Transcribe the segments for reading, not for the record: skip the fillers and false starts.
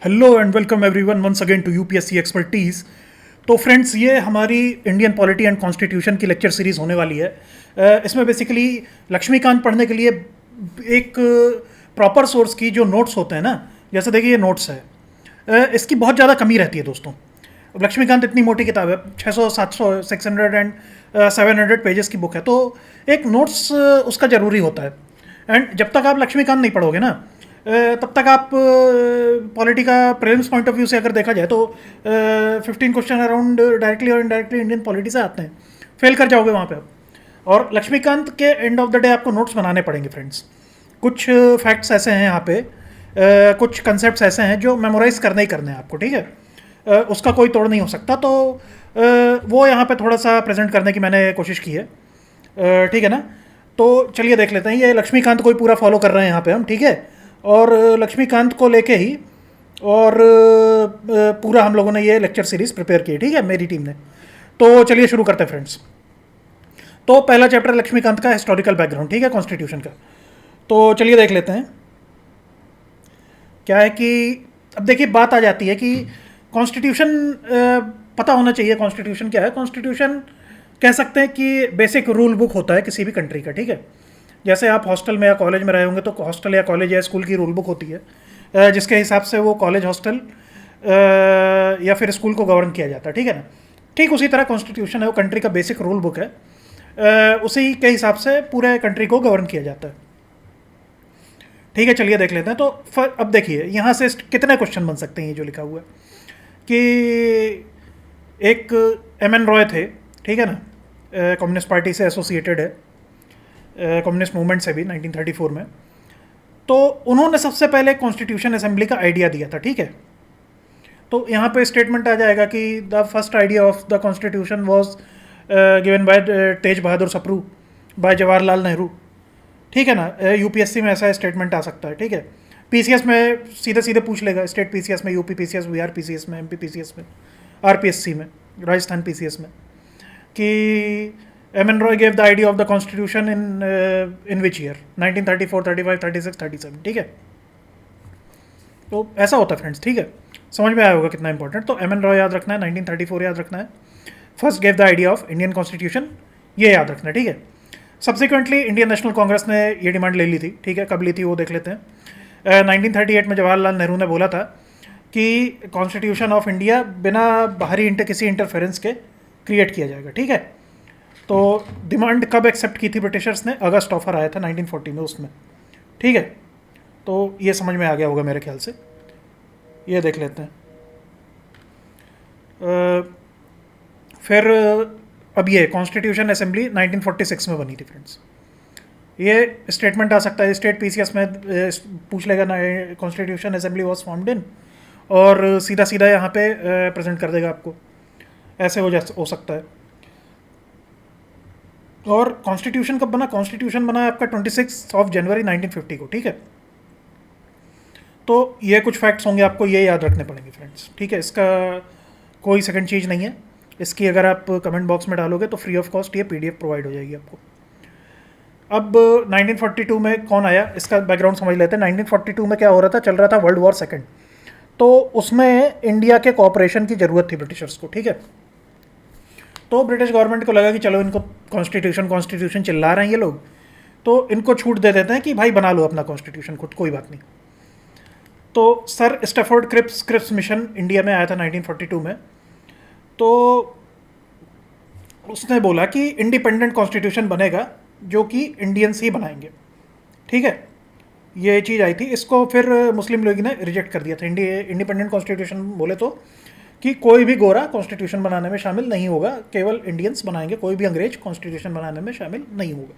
Hello and welcome everyone once again to UPSC expertise. तो friends, ये हमारी Indian polity and constitution की lecture series होने वाली है। इसमें बेसिकली लक्ष्मीकांत पढ़ने के लिए एक प्रॉपर सोर्स की जो नोट्स होते हैं ना, जैसे देखिए ये नोट्स है, इसकी बहुत ज़्यादा कमी रहती है दोस्तों। लक्ष्मीकांत इतनी मोटी किताब है, 600 700 600 एंड 700 पेजेस की बुक है, तो एक नोट्स उसका ज़रूरी होता है। एंड जब तक आप लक्ष्मीकांत नहीं पढ़ोगे ना, तब तक आप पॉलिटी का प्रीलिम्स पॉइंट ऑफ व्यू से अगर देखा जाए तो 15 क्वेश्चन अराउंड डायरेक्टली और इनडायरेक्टली इंडियन पॉलिटी से आते हैं, फेल कर जाओगे वहाँ पे आप। और लक्ष्मीकांत के एंड ऑफ द डे आपको नोट्स बनाने पड़ेंगे फ्रेंड्स। कुछ फैक्ट्स ऐसे हैं यहाँ पे, कुछ कंसेप्ट ऐसे हैं जो मेमोराइज करने ही करने हैं आपको, ठीक है। उसका कोई तोड़ नहीं हो सकता, तो वो यहाँ पे थोड़ा सा प्रेजेंट करने की मैंने कोशिश की है, ठीक है ना। तो चलिए देख लेते हैं, ये लक्ष्मीकांत को ही पूरा फॉलो कर रहे हैं यहाँ पे हम, ठीक है। और लक्ष्मीकांत को लेके ही और पूरा हम लोगों ने ये लेक्चर सीरीज प्रिपेयर की है, ठीक है, मेरी टीम ने। तो चलिए शुरू करते हैं फ्रेंड्स। तो पहला चैप्टर लक्ष्मीकांत का हिस्टोरिकल बैकग्राउंड, ठीक है, कॉन्स्टिट्यूशन का। तो चलिए देख लेते हैं। क्या है कि अब देखिए बात आ जाती है कि कॉन्स्टिट्यूशन पता होना चाहिए। कॉन्स्टिट्यूशन क्या है? कॉन्स्टिट्यूशन कह सकते हैं कि बेसिक रूल बुक होता है किसी भी कंट्री का, ठीक है। जैसे आप हॉस्टल में या कॉलेज में रहे होंगे तो हॉस्टल या कॉलेज या स्कूल की रूल बुक होती है, जिसके हिसाब से वो कॉलेज, हॉस्टल या फिर स्कूल को गवर्न किया जाता है, ठीक है ना। ठीक उसी तरह कॉन्स्टिट्यूशन है, वो कंट्री का बेसिक रूल बुक है, उसी के हिसाब से पूरे कंट्री को गवर्न किया जाता है, ठीक है। चलिए देख लेते हैं। तो अब देखिए यहाँ से कितने क्वेश्चन बन सकते हैं। ये जो लिखा हुआ है कि एक एम एन रॉय थे, ठीक है ना, कम्युनिस्ट पार्टी से एसोसिएटेड है, कम्युनिस्ट मूवमेंट से भी 1934 में। तो उन्होंने सबसे पहले कॉन्स्टिट्यूशन असेंबली का आइडिया दिया था, ठीक है। तो यहाँ पे स्टेटमेंट आ जाएगा कि the first idea of the constitution was given by Tej Bahadur Sapru by Jawaharlal Nehru, ठीक है ना। यूपीएससी में ऐसा स्टेटमेंट आ सकता है, ठीक है। पीसीएस में सीधे सीधे पूछ लेगा, स्टेट पीसीएस में, यूपी पीसीएस, बिहार पीसीएस में, एमपी पीसीएस में, आरपीएससी में, राजस्थान पीसीएस में, कि M N Roy gave the idea of the constitution in which year, 1934, 35, 36, 37, ठीक है। तो ऐसा होता है फ्रेंड्स, ठीक है। समझ में आया होगा कितना इंपॉर्टेंट। तो एम एन रॉय याद रखना है, 1934 याद रखना है, first gave the idea of Indian constitution, ये याद रखना है, ठीक है। सब्सिक्वेंटली इंडियन नेशनल कांग्रेस ने ये डिमांड ले ली थी, ठीक है। कब ली थी वो देख लेते हैं। 1938 में जवाहरलाल नेहरू ने बोला था कि कॉन्स्टिट्यूशन ऑफ इंडिया बिना बाहरी किसी इंटरफेरेंस के क्रिएट किया जाएगा, ठीक है। तो डिमांड कब एक्सेप्ट की थी ब्रिटिशर्स ने? अगस्त ऑफर आया था 1940 में, उसमें, ठीक है। तो ये समझ में आ गया होगा मेरे ख्याल से। ये देख लेते हैं। फिर अब ये कॉन्स्टिट्यूशन असेंबली 1946 में बनी थी फ्रेंड्स। ये स्टेटमेंट आ सकता है, स्टेट पीसीएस में पूछ लेगा ना, constitution assembly was formed in, और सीधा सीधा यहाँ पे प्रेजेंट कर देगा आपको, ऐसे हो सकता है। और कॉन्स्टिट्यूशन कब बना? कॉन्स्टिट्यूशन बना है आपका 26 जनवरी 1950 को, ठीक है। तो ये कुछ फैक्ट्स होंगे, आपको ये याद रखने पड़ेंगे फ्रेंड्स, ठीक है। इसका कोई सेकंड चीज़ नहीं है। इसकी अगर आप कमेंट बॉक्स में डालोगे तो फ्री ऑफ कॉस्ट ये पीडीएफ प्रोवाइड हो जाएगी आपको। अब 1942 में कौन आया, इसका बैकग्राउंड समझ लेते हैं। 1942 में क्या हो रहा था? चल रहा था वर्ल्ड वॉर सेकंड। तो उसमें इंडिया के कोऑपरेशन की ज़रूरत थी ब्रिटिशर्स को, ठीक है। तो ब्रिटिश गवर्नमेंट को लगा कि चलो इनको कॉन्स्टिट्यूशन चिल्ला रहे हैं ये लोग, तो इनको छूट दे देते हैं कि भाई बना लो अपना कॉन्स्टिट्यूशन खुद, कोई बात नहीं। तो sir Stafford Cripps mission India में आया था 1942 में। तो उसने बोला कि इंडिपेंडेंट कॉन्स्टिट्यूशन बनेगा जो कि इंडियंस ही बनाएंगे, ठीक है। ये चीज़ आई थी, इसको फिर मुस्लिम लीग ने रिजेक्ट कर दिया था। इंडिपेंडेंट कॉन्स्टिट्यूशन बोले तो कि कोई भी गोरा कॉन्स्टिट्यूशन बनाने में शामिल नहीं होगा, केवल इंडियंस बनाएंगे, कोई भी अंग्रेज कॉन्स्टिट्यूशन बनाने में शामिल नहीं होगा।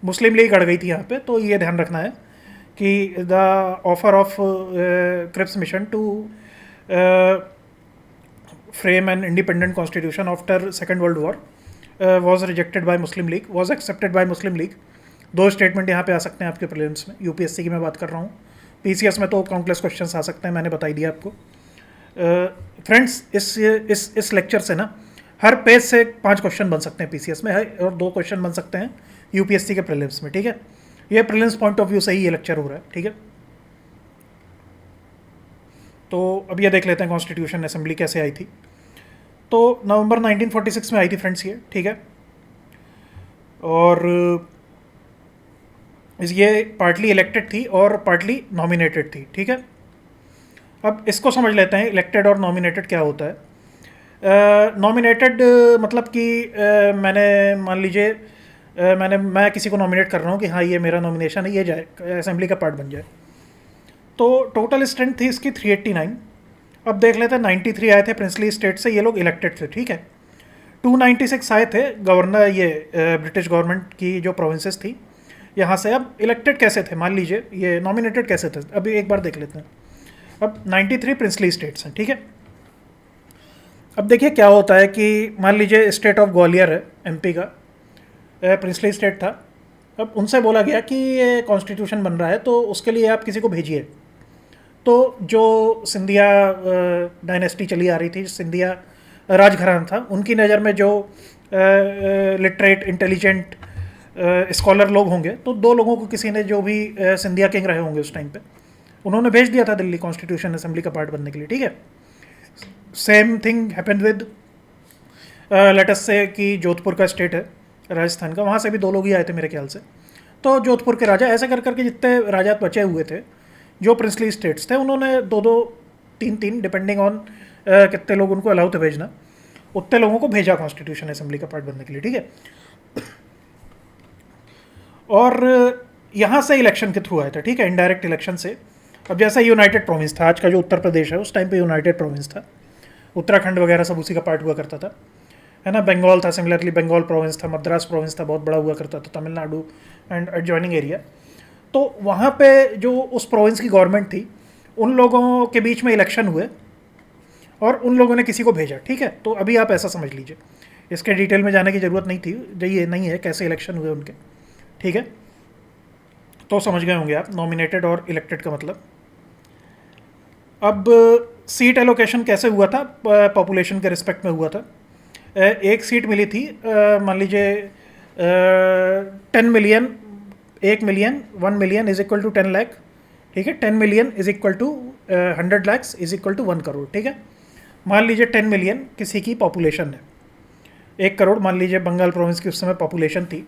मुस्लिम लीग अड़ गई थी यहाँ पे। तो ये ध्यान रखना है कि the offer of Cripps mission to frame an independent constitution after second world war was rejected by Muslim League, was accepted by Muslim League. दो स्टेटमेंट यहाँ पे आ सकते हैं आपके प्रीलिम्स में। यूपीएससी की मैं बात कर रहा हूँ, पीसीएस में तो काउंटलेस क्वेश्चंस आ सकते हैं, मैंने बता ही दिया आपको। फ्रेंड्स, इस लेक्चर से ना हर पेज से 5 क्वेश्चन बन सकते हैं पीसीएस में, और 2 क्वेश्चन बन सकते हैं यूपीएससी के प्रीलिम्स में, ठीक है। ये प्रीलिम्स पॉइंट ऑफ व्यू से ही ये लेक्चर हो रहा है, ठीक है। तो अब ये देख लेते हैं कॉन्स्टिट्यूशन असेंबली कैसे आई थी। तो नवंबर 1946 में आई थी फ्रेंड्स ये, ठीक है। और ये पार्टली इलेक्टेड थी और पार्टली नॉमिनेटेड थी, ठीक है। अब इसको समझ लेते हैं इलेक्टेड और नॉमिनेटेड क्या होता है। नॉमिनेटेड मतलब कि मैंने मान लीजिए मैं किसी को नॉमिनेट कर रहा हूँ कि हाँ ये मेरा नॉमिनेशन है, ये जाए असेंबली का पार्ट बन जाए। तो टोटल स्ट्रेंथ थी इसकी 389। अब देख लेते हैं 93 आए थे प्रिंसली स्टेट से, ये लोग इलेक्टेड थे, ठीक है। 296 आए थे गवर्नर, ये ब्रिटिश गवर्नमेंट की जो प्रोविंसेस थी यहाँ से। अब इलेक्टेड कैसे थे, मान लीजिए ये नॉमिनेटेड कैसे थे, अभी एक बार देख लेते हैं। अब 93 प्रिंसली स्टेट्स हैं, ठीक है। अब देखिए क्या होता है कि मान लीजिए स्टेट ऑफ ग्वालियर है एमपी का, प्रिंसली स्टेट था। अब उनसे बोला गया कि ये कॉन्स्टिट्यूशन बन रहा है तो उसके लिए आप किसी को भेजिए। तो जो सिंधिया डायनेस्टी चली आ रही थी, सिंधिया राजघराना था, उनकी नज़र में जो लिटरेट इंटेलिजेंट स्कॉलर लोग होंगे, तो दो लोगों को किसी ने, जो भी सिंधिया किंग रहे होंगे उस टाइम पे, उन्होंने भेज दिया था दिल्ली कॉन्स्टिट्यूशन असेंबली का पार्ट बनने के लिए, ठीक है। Same thing happened with let us से कि जोधपुर का स्टेट है राजस्थान का, वहाँ से भी दो लोग ही आए थे मेरे ख्याल से। तो जोधपुर के राजा, ऐसे कर करके जितने राजा बचे हुए थे जो प्रिंसली स्टेट्स थे, उन्होंने दो दो तीन तीन डिपेंडिंग ऑन कितने लोग उनको अलाउ थे भेजना, उतने लोगों को भेजा कॉन्स्टिट्यूशन असेंबली का पार्ट बनने के लिए, ठीक है। और यहाँ से इलेक्शन के थ्रू आया था, ठीक है, इनडायरेक्ट इलेक्शन से। अब जैसा यूनाइटेड प्रोविंस था, आज का जो उत्तर प्रदेश है, उस टाइम पे यूनाइटेड प्रोविंस था, उत्तराखंड वगैरह सब उसी का पार्ट हुआ करता था, है ना। बंगाल था, सिमिलरली बंगाल प्रोविंस था, मद्रास प्रोविंस था, बहुत बड़ा हुआ करता था, तमिलनाडु एंड एडजॉइनिंग एरिया। तो वहाँ पे जो उस प्रोविंस की गवर्नमेंट थी, उन लोगों के बीच में इलेक्शन हुए और उन लोगों ने किसी को भेजा, ठीक है। तो अभी आप ऐसा समझ लीजिए, इसके डिटेल में जाने की ज़रूरत नहीं थी, ये नहीं है कैसे इलेक्शन हुए उनके, ठीक है। तो समझ गए होंगे आप नॉमिनेटेड और इलेक्टेड का मतलब। अब सीट एलोकेशन कैसे हुआ था, पॉपुलेशन के रिस्पेक्ट में हुआ था। एक सीट मिली थी, मान लीजिए 10 million, 1 million, 1 million is equal to 10 lakh, ठीक है। 10 million is equal to 100 lakh is equal to 1 crore, ठीक है। मान लीजिए 10 मिलियन किसी की पॉपुलेशन है, 1 करोड़ मान लीजिए बंगाल प्रोविंस की उस समय पॉपुलेशन थी,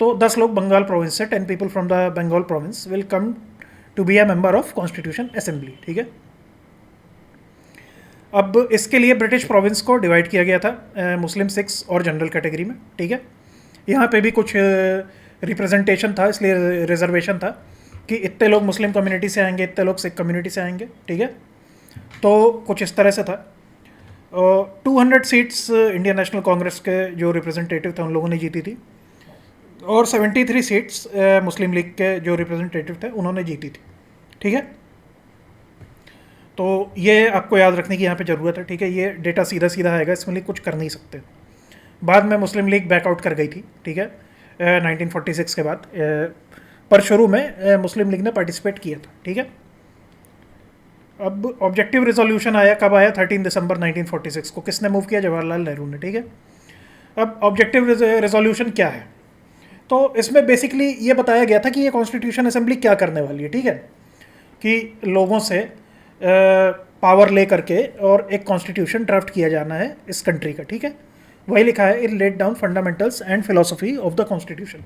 तो 10 लोग बंगाल प्रोविंस से, 10 people from the Bengal province will come to be a member of constitution assembly, ठीक है। अब इसके लिए ब्रिटिश प्रोविंस को डिवाइड किया गया था मुस्लिम, सिख्स और जनरल कैटेगरी में, ठीक है। यहाँ पे भी कुछ रिप्रेजेंटेशन था, इसलिए रिजर्वेशन था कि इतने लोग मुस्लिम कम्युनिटी से आएंगे, इतने लोग सिख कम्युनिटी से आएंगे, ठीक है। तो कुछ इस तरह से था। 200 सीट्स इंडियन नेशनल कांग्रेस के जो रिप्रेजेंटेटिव थे उन लोगों ने जीती थी, और 73 सीट्स मुस्लिम लीग के जो रिप्रेजेंटेटिव थे उन्होंने जीती थी, ठीक है। तो ये आपको याद रखने की यहाँ पे ज़रूरत है, ठीक है। ये डेटा सीधा सीधा आएगा, इसमें लिए कुछ कर नहीं सकते। बाद में मुस्लिम लीग बैकआउट कर गई थी, ठीक है, 1946 के बाद, पर शुरू में मुस्लिम लीग ने पार्टिसिपेट किया था, ठीक है। अब ऑब्जेक्टिव रेजोल्यूशन आया, कब आया, 13 दिसंबर 1946 को। किसने मूव किया, जवाहरलाल नेहरू ने, ठीक है। अब ऑब्जेक्टिव रेजोल्यूशन क्या है, तो इसमें बेसिकली ये बताया गया था कि ये कॉन्स्टिट्यूशन असेंबली क्या करने वाली है, ठीक है, कि लोगों से पावर ले करके और एक कॉन्स्टिट्यूशन ड्राफ्ट किया जाना है इस कंट्री का, ठीक है। वही लिखा है, it laid down fundamentals and philosophy of the constitution.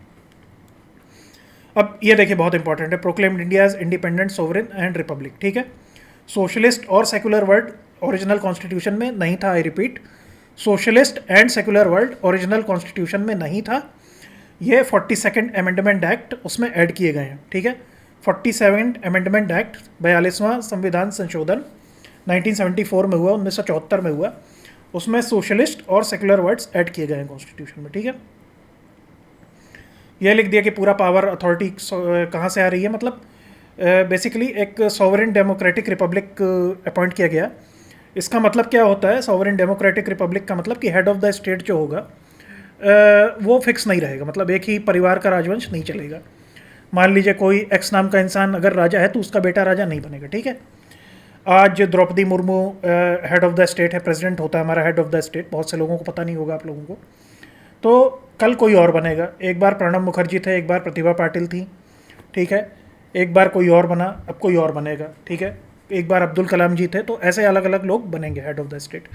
अब ये देखिए बहुत इंपॉर्टेंट है, proclaimed India as independent sovereign and republic, ठीक है। सोशलिस्ट और सेकुलर वर्ड ओरिजिनल कॉन्स्टिट्यूशन में नहीं था, I repeat, socialist and secular word original constitution में नहीं था। ये 42nd अमेंडमेंट एक्ट उसमें ऐड किए गए हैं, ठीक है। 47th अमेंडमेंट एक्ट, 42वां संविधान संशोधन 1974 में हुआ, 1974 में हुआ, उसमें सोशलिस्ट और सेकुलर वर्ड्स ऐड किए गए हैं कॉन्स्टिट्यूशन में, ठीक है। यह लिख दिया कि पूरा पावर अथॉरिटी कहाँ से आ रही है, मतलब बेसिकली एक सॉवरेन डेमोक्रेटिक रिपब्लिक अपॉइंट किया गया। इसका मतलब क्या होता है, सॉवरेन डेमोक्रेटिक रिपब्लिक का मतलब कि हेड ऑफ द स्टेट जो होगा वो फिक्स नहीं रहेगा, मतलब एक ही परिवार का राजवंश नहीं चलेगा। मान लीजिए कोई एक्स नाम का इंसान अगर राजा है तो उसका बेटा राजा नहीं बनेगा, ठीक है। आज Draupadi Murmu head of the state है, प्रेसिडेंट होता है हमारा हेड ऑफ द स्टेट, बहुत से लोगों को पता नहीं होगा, आप लोगों को। तो कल कोई और बनेगा, एक बार प्रणब मुखर्जी थे, एक बार प्रतिभा पाटिल थी, ठीक है, एक बार कोई और बना, अब कोई और बनेगा, ठीक है। एक बार अब्दुल कलाम जी थे, तो ऐसे अलग अलग लोग बनेंगे head of the state.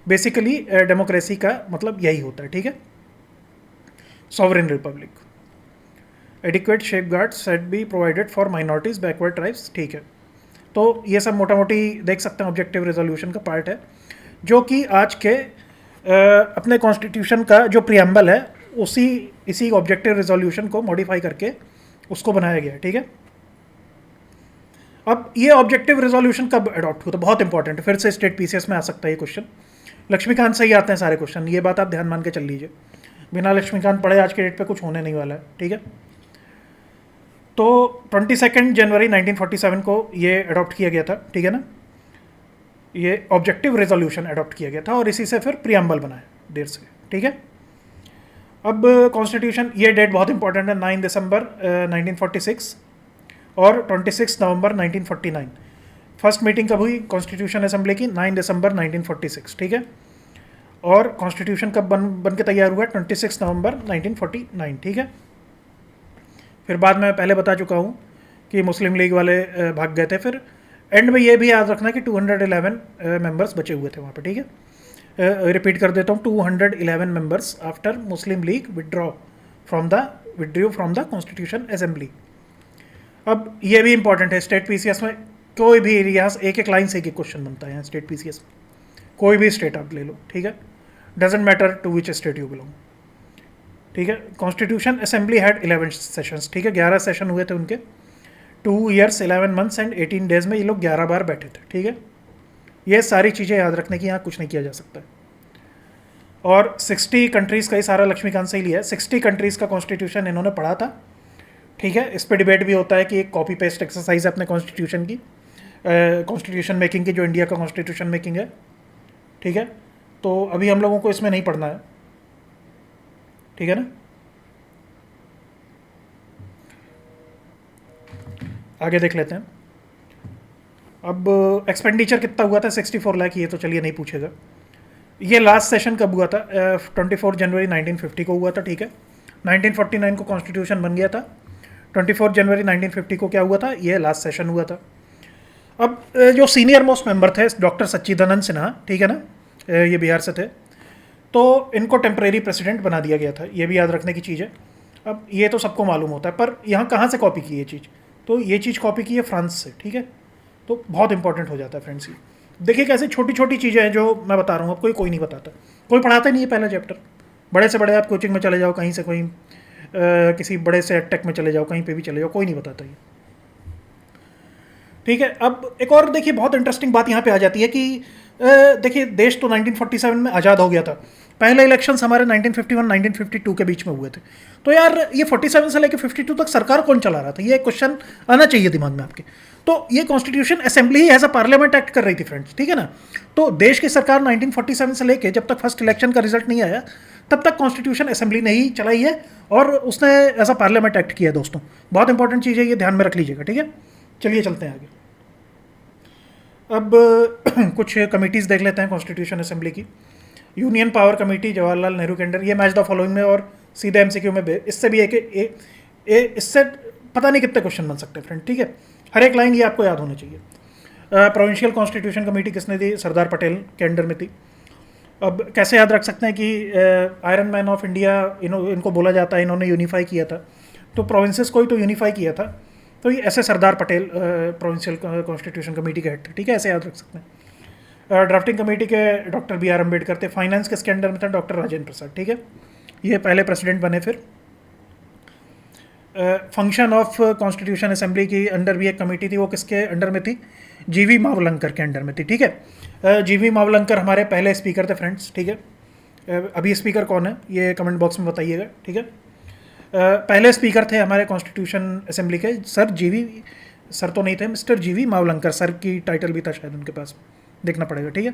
Basically democracy का मतलब यही होता है, ठीक है। Sovereign Republic, adequate safeguards should be provided for minorities backward tribes, ठीक है। तो ये सब मोटा मोटी देख सकते हैं ऑब्जेक्टिव रेजोल्यूशन का पार्ट है, जो कि आज के अपने कॉन्स्टिट्यूशन का जो प्रियम्बल है उसी इसी ऑब्जेक्टिव रेजोल्यूशन को मॉडिफाई करके उसको बनाया गया है, ठीक है। अब ये ऑब्जेक्टिव रेजोल्यूशन कब अडॉप्ट हुआ, तो बहुत इंपॉर्टेंट है, फिर से स्टेट पीसीएस में आ सकता है ये क्वेश्चन। लक्ष्मीकांत से ही आते हैं सारे क्वेश्चन, ये बात आप ध्यान मान के चल लीजिए, बिना लक्ष्मीकांत पढ़े आज के डेट पे कुछ होने नहीं वाला है, ठीक है। तो 22 जनवरी 1947 को ये अडॉप्ट किया गया था, ठीक है ना। ये ऑब्जेक्टिव रेजोल्यूशन अडॉप्ट किया गया था और इसी से फिर प्रियम्बल बना है देर से, ठीक है। अब कॉन्स्टिट्यूशन, ये डेट बहुत इंपॉर्टेंट है, 9 दिसंबर 1946 और 26 नवंबर 1949। फर्स्ट मीटिंग कब हुई कॉन्स्टिट्यूशन असेंबली की, 9 दिसंबर 1946, ठीक है। और कॉन्स्टिट्यूशन कब बन के तैयार हुआ, 26 नवंबर 1949, ठीक है। फिर बाद में पहले बता चुका हूँ कि मुस्लिम लीग वाले भाग गए थे, फिर एंड में ये भी याद रखना कि 211 मेंबर्स बचे हुए थे वहाँ पे, ठीक है। रिपीट कर देता हूँ, 211 members after Muslim league withdraw from the constitution assembly. अब ये भी इंपॉर्टेंट है, स्टेट पीसीएस में कोई भी एरिया एक एक लाइन से एक एक क्वेश्चन बनता है यहाँ स्टेट पीसीएस में, कोई भी स्टेट आप ले लो, ठीक है। Doesn't matter to which state you belong, ठीक है। कॉन्स्टिट्यूशन असेंबली हैड 11 सेशंस, ठीक है, 11 सेशन हुए थे उनके, 2 years 11 months एंड 18 days में ये लोग 11 बार बैठे थे, ठीक है। ये सारी चीज़ें याद रखने की, यहाँ कुछ नहीं किया जा सकता है। और 60 कंट्रीज़ का ही सारा लक्ष्मीकांत से ही लिया है, 60 कंट्रीज़ का कॉन्स्टिट्यूशन इन्होंने पढ़ा था, ठीक है। इस पर डिबेट भी होता है कि एक कॉपी पेस्ट एक्सरसाइज है अपने कॉन्स्टिट्यूशन की, कॉन्स्टिट्यूशन मेकिंग की, जो इंडिया का कॉन्स्टिट्यूशन मेकिंग है, ठीक है। तो अभी हम लोगों को इसमें नहीं पढ़ना है, ठीक है ना। आगे देख लेते हैं। अब एक्सपेंडिचर कितना हुआ था, 64 लाख, ये तो चलिए नहीं पूछेगा। ये लास्ट सेशन कब हुआ था, 24 जनवरी 1950 को हुआ था, ठीक है। 1949 को कॉन्स्टिट्यूशन बन गया था, 24 जनवरी 1950 को क्या हुआ था, ये लास्ट सेशन हुआ था। अब जो सीनियर मोस्ट मेंबर थे डॉक्टर सच्चिदानंद सिन्हा, ठीक है ना, ये बिहार से थे, तो इनको टेम्परेरी प्रेसिडेंट बना दिया गया था, ये भी याद रखने की चीज़ है। अब ये तो सबको मालूम होता है, पर यहाँ कहाँ से कॉपी की ये चीज़, तो ये चीज़ कॉपी की है फ्रांस से, ठीक है। तो बहुत इंपॉर्टेंट हो जाता है फ्रेंड्स। ये देखिए कैसे छोटी छोटी चीज़ें हैं जो मैं बता रहा हूँ, आपको कोई नहीं बताता, कोई पढ़ाता नहीं है पहला चैप्टर। बड़े से बड़े आप कोचिंग में चले जाओ, कहीं से कोई किसी बड़े से टेक में चले जाओ, कहीं पे भी चले जाओ, कोई नहीं बताता ये, ठीक है। अब एक और देखिए बहुत इंटरेस्टिंग बात यहाँ पे आ जाती है कि देखिए देश तो 1947 में आज़ाद हो गया था, पहले इलेक्शंस हमारे 1951-1952 के बीच में हुए थे, तो यार ये 47 से लेकर 52 तक सरकार कौन चला रहा था, ये क्वेश्चन आना चाहिए दिमाग में आपके। तो ये कॉन्स्टिट्यूशन असेंबली ही एज अ पार्लियामेंट एक्ट कर रही थी फ्रेंड्स, ठीक है ना। तो देश की सरकार 1947 से लेकर जब तक फर्स्ट इलेक्शन का रिजल्ट नहीं आया तब तक कॉन्स्टिट्यूशन असेंबली ने ही चलाई है और उसने एज अ पार्लियामेंट एक्ट किया है दोस्तों। बहुत इंपॉर्टेंट चीज़ है, ये ध्यान में रख लीजिएगा, ठीक है। चलिए चलते हैं आगे। अब कुछ कमिटीज़ देख लेते हैं कॉन्स्टिट्यूशन असेंबली की। Union power committee Jawaharlal Nehru के अंडर, ये मैच द फॉलोइंग में और सीधे एमसीक्यू में इससे भी इससे पता नहीं कितने क्वेश्चन बन सकते हैं फ्रेंड, ठीक है। हर एक लाइन ये आपको याद होनी चाहिए। प्रोविंशियल कॉन्स्टिट्यूशन कमेटी किसने दी, सरदार पटेल के अंडर में थी। अब कैसे याद रख सकते हैं कि आयरन मैन ऑफ इंडिया इनको बोला जाता है, इन्होंने यूनिफाई किया था, तो प्रोविंसेस को ही तो यूनिफाई किया था, तो ये ऐसे Sardar Patel provincial constitution committee के हेड थे, ठीक है, ऐसे याद रख सकते हैं। ड्राफ्टिंग कमेटी के डॉक्टर BR अम्बेडकर थे। फाइनेंस किसके अंडर में था, डॉक्टर राजेंद्र प्रसाद, ठीक है, ये पहले प्रेसिडेंट बने। फिर फंक्शन ऑफ कॉन्स्टिट्यूशन असेंबली की अंडर भी एक कमेटी थी, वो किसके अंडर में थी, GV मावलंकर के अंडर में थी, ठीक है। GV मावलंकर हमारे पहले स्पीकर थे फ्रेंड्स, ठीक है। अभी स्पीकर कौन है ये कमेंट बॉक्स में बताइएगा, ठीक है। पहले स्पीकर थे हमारे कॉन्स्टिट्यूशन असेंबली के सर GV, सर तो नहीं थे, मिस्टर GV मावलंकर, सर की टाइटल भी था शायद उनके पास, देखना पड़ेगा, ठीक है।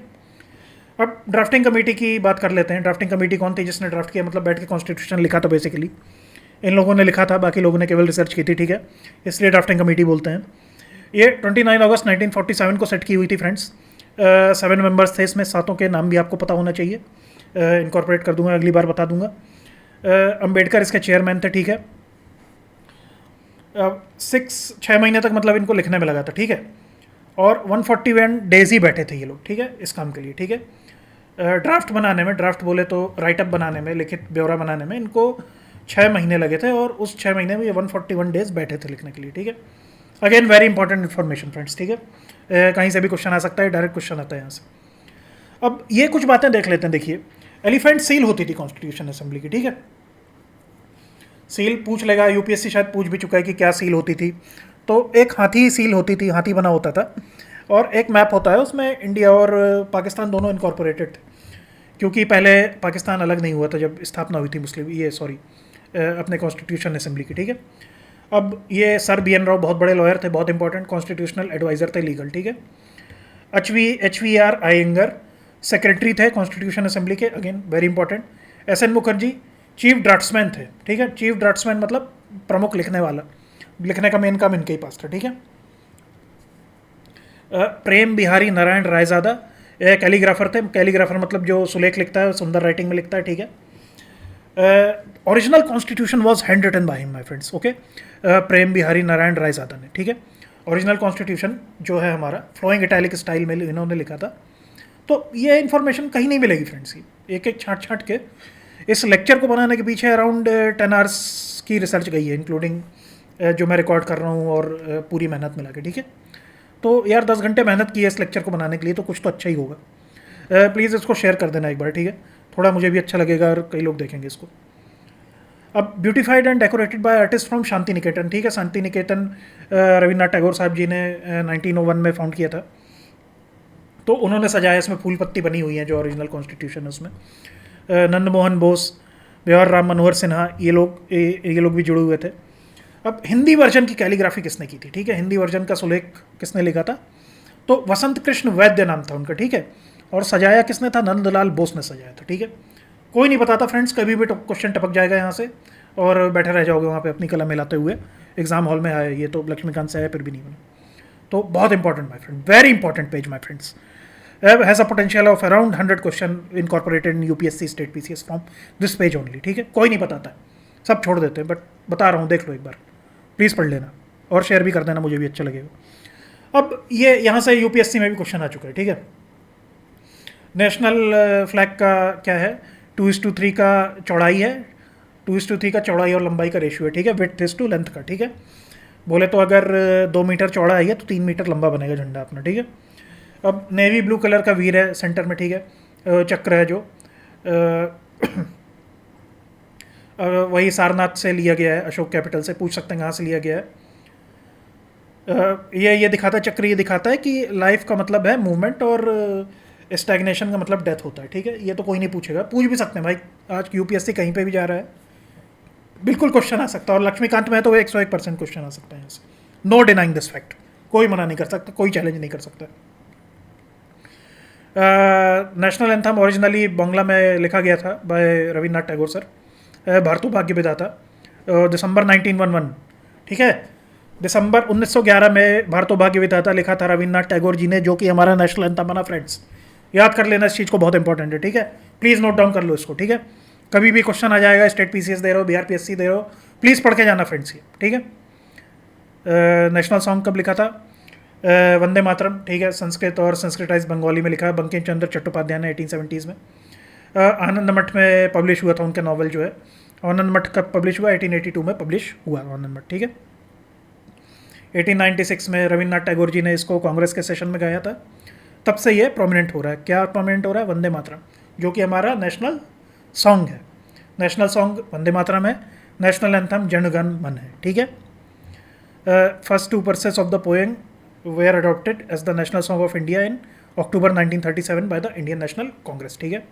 अब ड्राफ्टिंग कमेटी की बात कर लेते हैं। ड्राफ्टिंग कमेटी कौन थी जिसने ड्राफ्ट किया, मतलब बैठ के कॉन्स्टिट्यूशन लिखा था, बेसिकली इन लोगों ने लिखा था, बाकी लोगों ने केवल रिसर्च की थी, ठीक है, इसलिए ड्राफ्टिंग कमेटी बोलते हैं। ये 29 अगस्त 1947 को सेट की हुई थी फ्रेंड्स। 7 मेंबर्स थे इसमें, 7 के नाम भी आपको पता होना चाहिए, इनकॉर्पोरेट कर दूंगा, अगली बार बता दूंगा। अम्बेडकर इसके चेयरमैन थे, ठीक है। 6 महीने तक मतलब इनको लिखने में लगा था, ठीक है। और 141 डेज ही बैठे थे ये लोग, ठीक है, इस काम के लिए, ठीक है। ड्राफ्ट बनाने में, ड्राफ्ट बोले तो राइटअप बनाने में, लिखित ब्यौरा बनाने में इनको 6 महीने लगे थे, और उस 6 महीने में ये 141 डेज बैठे थे लिखने के लिए, ठीक है। Again very important information friends, ठीक है। कहीं से भी क्वेश्चन आ सकता है, डायरेक्ट क्वेश्चन आता है यहाँ से। अब ये कुछ बातें देख लेते हैं। देखिए, एलिफेंट सील होती थी कॉन्स्टिट्यूशन असेंबली की, ठीक है। सील पूछ लेगा, यूपीएससी शायद पूछ भी चुका है कि क्या सील होती थी। तो एक हाथी सील होती थी, हाथी बना होता था, और एक मैप होता है, उसमें इंडिया और पाकिस्तान दोनों इनकॉर्पोरेटेड थे, क्योंकि पहले पाकिस्तान अलग नहीं हुआ था जब स्थापना हुई थी मुस्लिम अपने कॉन्स्टिट्यूशन असेंबली की, ठीक है। अब ये सर बी एन राव बहुत बड़े लॉयर थे, बहुत इंपॉर्टेंट कॉन्स्टिट्यूशनल एडवाइजर थे लीगल, ठीक है। H V R Iyengar secretary थे कॉन्स्टिट्यूशन असेंबली के, again very important. S N Mukherjee chief draftsman थे, ठीक है। चीफ ड्राफ्ट्समैन मतलब प्रमुख लिखने वाला, लिखने का मेन काम इनके ही पास था, ठीक है। प्रेम बिहारी नारायण रायजादा कैलीग्राफर थे। कैलीग्राफर मतलब जो सुलेख लिखता है, सुंदर राइटिंग में लिखता है, ठीक है। Original constitution was hand written by him my friends, okay. Prem Bihari Narayan Raizada ने, ठीक है। ओरिजिनल कॉन्स्टिट्यूशन जो है हमारा फ्लोइंग इटैलिक स्टाइल में इन्होंने लिखा था। तो ये इन्फॉर्मेशन कहीं नहीं मिलेगी फ्रेंड्स, एक एक छाँट छाँट के इस लेक्चर को बनाने के पीछे अराउंड 10 आवर्स की रिसर्च गई है, इंक्लूडिंग जो मैं रिकॉर्ड कर रहा हूँ और पूरी मेहनत मिला के, ठीक है। तो यार 10 घंटे मेहनत की है इस लेक्चर को बनाने के लिए, तो कुछ तो अच्छा ही होगा। प्लीज़ इसको शेयर कर देना एक बार, ठीक है, थोड़ा मुझे भी अच्छा लगेगा और कई लोग देखेंगे इसको। अब beautified and decorated by artist from Shanti Niketan, ठीक है। शांति निकेतन रविन्द्रनाथ टैगोर साहब जी ने 1901 में फाउंड किया था, तो उन्होंने सजाया, इसमें फूल पत्ती बनी हुई है जो ओरिजिनल कॉन्स्टिट्यूशन है उसमें। नंद मोहन बोस, बिहार राम मनोहर सिन्हा, ये लोग भी जुड़े हुए थे। अब हिंदी वर्जन की कैलीग्राफी किसने की थी, ठीक है, हिंदी वर्जन का सुलेख किसने लिखा था, तो वसंत कृष्ण वैद्य नाम था उनका, ठीक है। और सजाया किसने था, नंदलाल बोस ने सजाया था, ठीक है। कोई नहीं बताता फ्रेंड्स, कभी भी क्वेश्चन टपक जाएगा यहाँ से और बैठे रह जाओगे वहाँ पे अपनी कलम मिलाते हुए, एग्जाम हॉल में आए, ये तो लक्ष्मीकांत से आया फिर भी नहीं बना। तो बहुत important my friend, very important page my friends, has a potential of around 100 question incorporated in UPSC state PCS from this page only, ठीक है। कोई नहीं बताता है, सब छोड़ देते हैं, बट बता रहा हूँ, देख लो एक बार, प्लीज़ पढ़ लेना और शेयर भी कर देना, मुझे भी अच्छा लगेगा। अब ये यहाँ से यूपीएससी में भी क्वेश्चन आ चुका है, ठीक है। नेशनल फ्लैग का क्या है, 2:3 का चौड़ाई है, 2:3 का चौड़ाई और लंबाई का रेशियो है, ठीक है। विड्थ इज टू लेंथ का, ठीक है। बोले तो अगर 2 मीटर चौड़ा है तो 3 मीटर लंबा बनेगा झंडा अपना, ठीक है। अब नेवी ब्लू कलर का वीर है सेंटर में, ठीक है, चक्र है जो वही सारनाथ से लिया गया है, अशोक कैपिटल से, पूछ सकते हैं कहाँ से लिया गया है। ये दिखाता है, चक्र ये दिखाता है कि लाइफ का मतलब है मूवमेंट और स्टैग्नेशन का मतलब डेथ होता है, ठीक है। ये तो कोई नहीं पूछेगा, पूछ भी सकते हैं भाई, आज यूपीएससी कहीं पे भी जा रहा है, बिल्कुल क्वेश्चन आ सकता है, और लक्ष्मीकांत में तो 101% क्वेश्चन आ सकता है यहाँ से, नो डिनाइंग दिस फैक्ट, कोई मना नहीं कर सकता, कोई चैलेंज नहीं कर सकता। नेशनल एंथम ओरिजिनली बांग्ला में लिखा गया था बाय रविन्द्रनाथ टैगोर सर, भारतु भाग्य विधाता, दिसंबर 1911, ठीक है। दिसंबर 1911 में भारतु भाग्य विधाता लिखा था रविन्द्रनाथ टैगोर जी ने, जो कि हमारा नेशनल एंथम बना फ्रेंड्स, याद कर लेना इस चीज़ को, बहुत इंपॉर्टेंट है, ठीक है। प्लीज़ नोट डाउन कर लो इसको, ठीक है। कभी भी क्वेश्चन आ जाएगा, स्टेट पीसीएस दे रहे हो, बिहार पीएससी दे रहे हो, प्लीज़ पढ़ के जाना फ्रेंड्स ये, ठीक है। नेशनल सॉन्ग कब लिखा था, वंदे मातरम, ठीक है, संस्कृत और संस्कृताइज बंगाली में लिखा है बंकिम चंद्र चट्टोपाध्याय ने 1870s में। आनंद मठ में पब्लिश हुआ था उनका नॉवल जो है, आनंद मठ कब पब्लिश हुआ, 1882 में पब्लिश हुआ आनंद मठ, ठीक है। 1896 में रविन्द्रनाथ टैगोर जी ने इसको कांग्रेस के सेशन में गाया था, तब से ये प्रोमिनेंट हो रहा है। क्या प्रोमिनेंट हो रहा है, वंदे मातरम, जो कि हमारा नेशनल सॉन्ग है। नेशनल सॉन्ग वंदे मातरम है, नेशनल एंथम जन गण मन है, ठीक है। First 2 verses of the poem were adopted as the national song of India in October 1937 by the Indian National Congress, ठीक है।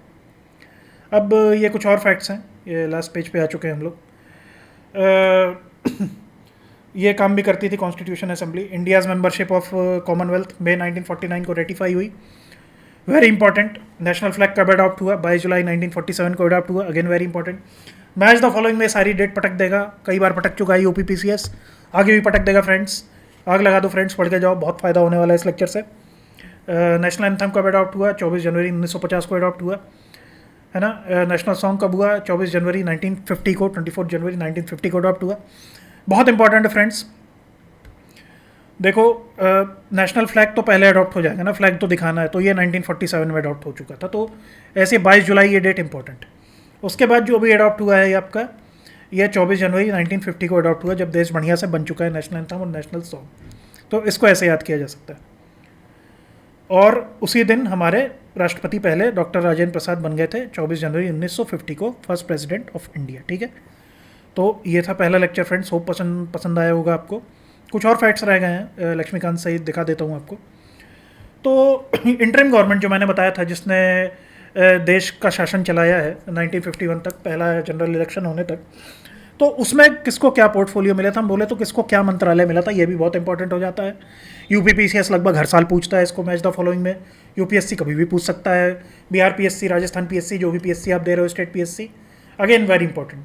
अब ये कुछ और फैक्ट्स हैं, ये लास्ट पेज पे आ चुके हैं हम लोग। ये काम भी करती थी constitution assembly. India's membership of Commonwealth May 1949 को रेटिफाई हुई, वेरी इंपॉर्टेंट। नेशनल फ्लैग कब अडॉप्ट हुआ, 22 जुलाई 1947 को अडॉप्ट हुआ, again very important. Match the following में सारी डेट पटक देगा, कई बार पटक चुका है यूपीपीसीएस, आगे भी पटक देगा फ्रेंड्स, आग लगा दो फ्रेंड्स, पढ़ के जाओ, बहुत फ़ायदा होने वाला है इस लेक्चर से। नेशनल एंथम कब अडॉप्ट हुआ, 24 जनवरी 1950 को अडॉप्ट हुआ, है ना। नेशनल सॉन्ग कब हुआ, 24 जनवरी 1950 को, 24 जनवरी 1950 को अडॉप्ट हुआ, बहुत इंपॉर्टेंट है फ्रेंड्स। देखो नेशनल फ्लैग तो पहले अडॉप्ट हो जाएगा ना, फ्लैग तो दिखाना है, तो ये 1947 में अडॉप्ट हो चुका था, तो ऐसे 22 जुलाई ये डेट इंपॉर्टेंट है। उसके बाद जो अभी अडॉप्ट हुआ है ये आपका, ये 24 जनवरी 1950 को अडॉप्ट हुआ, जब देश बढ़िया से बन चुका है नेशनल एंथम और नेशनल सॉन्ग, तो इसको ऐसे याद किया जा सकता है। और उसी दिन हमारे राष्ट्रपति पहले डॉक्टर राजेंद्र प्रसाद बन गए थे 24 जनवरी 1950 को फर्स्ट प्रेसिडेंट ऑफ इंडिया। ठीक है, तो ये था पहला लेक्चर फ्रेंड्स, होप पसंद आया होगा आपको। कुछ और फैक्ट्स रह गए हैं, लक्ष्मीकांत सहित दिखा देता हूँ आपको। तो इंटरिम गवर्नमेंट जो मैंने बताया था, जिसने देश का शासन चलाया है 1951 तक, पहला जनरल इलेक्शन होने तक, तो उसमें किसको क्या पोर्टफोलियो मिला था, हम बोले तो किसको क्या मंत्रालय मिला था, ये भी बहुत इंपॉर्टेंट हो जाता है। यूपीपीसीएस लगभग हर साल पूछता है इसको, मैच द फॉलोइंग में। यूपीएससी कभी भी पूछ सकता है, बिहार पीएससी, राजस्थान पीएससी, जो भी पीएससी आप दे रहे हो, state PSC, again very important.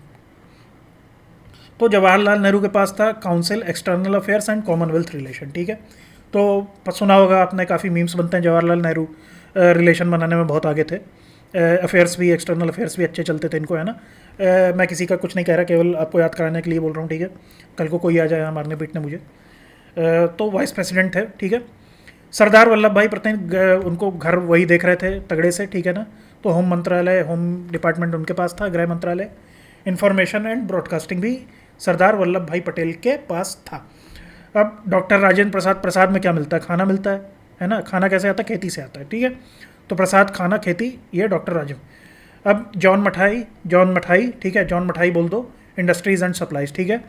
तो जवाहरलाल नेहरू के पास था council external affairs and Commonwealth relation. ठीक है, तो सुना होगा आपने, काफ़ी मीम्स बनते हैं, जवाहरलाल नेहरू रिलेशन बनाने में बहुत आगे थे, अफेयर्स भी, एक्सटर्नल अफेयर्स भी अच्छे चलते थे इनको, है ना। मैं किसी का कुछ नहीं कह रहा, केवल आपको याद कराने के लिए बोल रहा हूँ। ठीक है, कल को कोई आ जाए मारने पीटने मुझे। तो वाइस प्रेसिडेंट थे। ठीक है, सरदार वल्लभ भाई पटेल, उनको घर वही देख रहे थे तगड़े से। ठीक है ना, तो होम मंत्रालय, होम डिपार्टमेंट उनके पास था, गृह मंत्रालय, इंफॉर्मेशन एंड ब्रॉडकास्टिंग भी सरदार वल्लभ भाई पटेल के पास था। अब डॉक्टर राजेंद्र प्रसाद में क्या मिलता है, खाना मिलता है ना। खाना कैसे आता है, खेती से आता है। ठीक है, तो प्रसाद खाना खेती, ये डॉक्टर राजेंद्र। अब जॉन मठाई, ठीक है, जॉन मठाई बोल दो, इंडस्ट्रीज एंड सप्लाईज। ठीक है,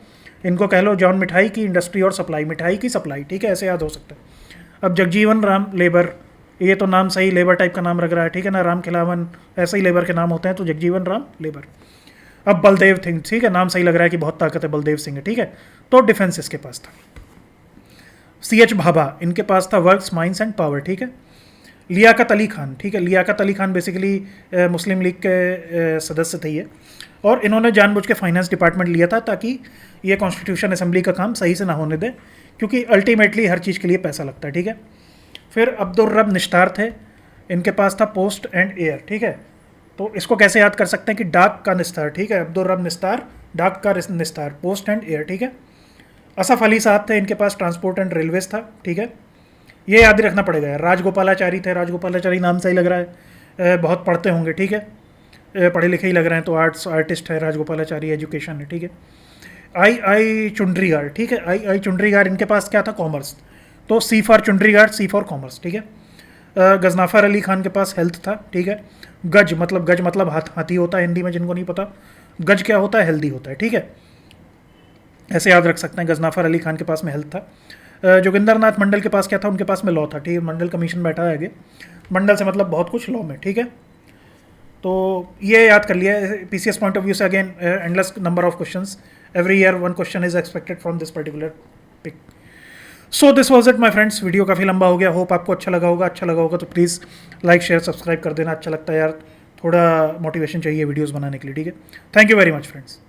इनको कह लो जॉन मिठाई की इंडस्ट्री और सप्लाई, मिठाई की सप्लाई। ठीक है, ऐसे याद हो सकता है। अब जगजीवन राम लेबर, ये तो नाम सही लेबर टाइप का नाम लग रहा है। ठीक है ना, राम खिलावन, ऐसे ही लेबर के नाम होते हैं, तो जगजीवन राम लेबर। अब बलदेव सिंह, ठीक है, नाम सही लग रहा है कि बहुत ताकत है, बलदेव सिंह है। ठीक है, तो डिफेंस इसके पास था। CH भाभा, इनके पास था वर्क्स, माइंस एंड पावर। ठीक है, लियाकत अली खान, ठीक है, लियाकत अली खान बेसिकली मुस्लिम लीग के सदस्य थे ये, और इन्होंने जानबूझ के फाइनेंस डिपार्टमेंट लिया था ताकि ये कॉन्स्टिट्यूशन असेंबली का काम सही से ना होने दे, क्योंकि अल्टीमेटली हर चीज़ के लिए पैसा लगता है। ठीक है, फिर अब्दुल रब निस्तार थे, इनके पास था पोस्ट एंड एयर। ठीक है, तो इसको कैसे याद कर सकते हैं कि डाक का निस्तार। ठीक है, अब्दुल रब निस्तार, डाक का निस्तार, पोस्ट एंड एयर। ठीक है, असफ अली साहब थे, इनके पास ट्रांसपोर्ट एंड रेलवेज था। ठीक है, ये याद रखना पड़ेगा। राजगोपालाचारी थे, राजगोपालाचारी नाम सही लग रहा है, बहुत पढ़ते होंगे। ठीक है, पढ़े लिखे ही लग रहे हैं, तो आर्टिस्ट है राजगोपालाचारी, एजुकेशन है। ठीक है, आई चुंड्रीगार, ठीक है, आई चुंड्रीगार, इनके पास क्या था, कॉमर्स, तो C for Chundrigar, C for commerce. ठीक है, गजनाफर अली खान के पास हेल्थ था। ठीक है, गज मतलब हाथी होता है हिंदी में, जिनको नहीं पता गज क्या होता है, हेल्दी होता है। ठीक है, ऐसे याद रख सकते हैं। गजनाफर अली खान के पास में हेल्थ था। जोगिंदर नाथ मंडल के पास क्या था, उनके पास में लॉ था। ठीक है, मंडल कमीशन बैठा है आगे, मंडल से मतलब बहुत कुछ लॉ में। ठीक है, तो ये याद कर लिया। PCS पॉइंट ऑफ व्यू से again endless number of questions, every year 1 question is expected from this particular pick. So this was it my friends, video काफ़ी लंबा हो गया, होप आपको अच्छा लगा होगा तो प्लीज़ लाइक शेयर सब्सक्राइब कर देना। अच्छा लगता है यार, थोड़ा मोटिवेशन चाहिए वीडियोज़ बनाने के लिए। ठीक है, thank you very much friends.